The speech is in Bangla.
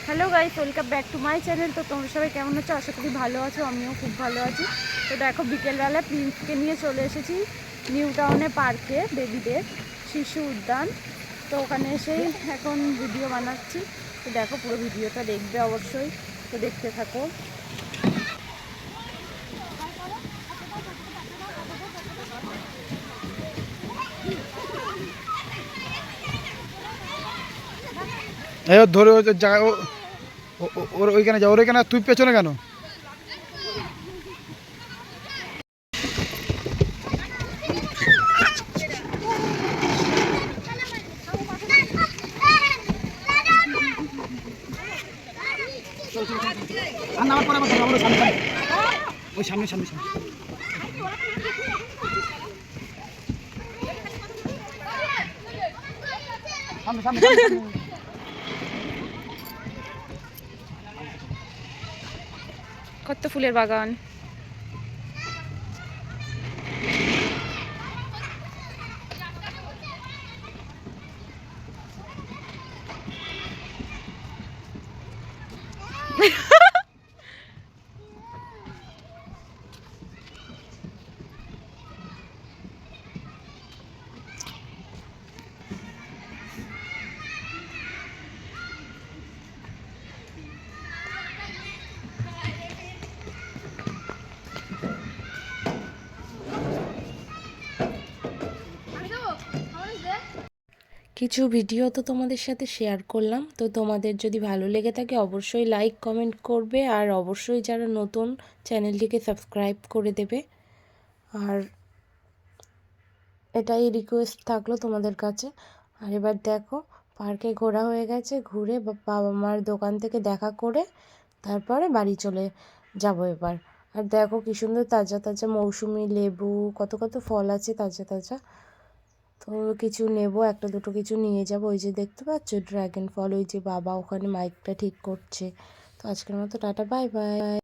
Hello guys, welcome back to my channel. তো তোমরা সবাই কেমন আছো? আশা করি ভালো আছো, আমিও খুব ভালো আছি। তো দেখো, বিকেলবেলা প্রিন্সকে নিয়ে চলে এসেছি নিউ টাউনে পার্কে, বেবিদের শিশু উদ্যান। তো ওখানে এসেই এখন ভিডিও বানাচ্ছি। তো দেখো, পুরো ভিডিওটা দেখবে অবশ্যই, তো দেখতে থাকো। ধরে ওই জায়গায় ওর ওইখানে যা, ওর ওইখানে তুই পেছনে কেন? ওই সামনে সামনে সামনে সামনে সামনে কত ফুলের বাগান! কিছু ভিডিও তো তোমাদের সাথে শেয়ার করলাম। তো তোমাদের যদি ভালো লেগে থাকে অবশ্যই লাইক কমেন্ট করবে, আর অবশ্যই যারা নতুন চ্যানেলটিকে সাবস্ক্রাইব করে দেবে। আর এটাই রিকোয়েস্ট থাকলো তোমাদের কাছে। আর এবার দেখো, পার্কে ঘোরা হয়ে গেছে, ঘুরে বাবা মার দোকান থেকে দেখা করে তারপরে বাড়ি চলে যাব এবার। আর দেখো কি সুন্দর তাজা তাজা মৌসুমি লেবু, কত কত ফল আছে তাজা তাজা। তো কিছু নেব, একটা দুটো কিছু নিয়ে যাব। ওই যে দেখতে পাচ্ছ ড্রাগন ফল, ওই যে বাবা ওখানে মাইকটা ঠিক করছে। তো আজকের মতো টাটা, বাই বাই।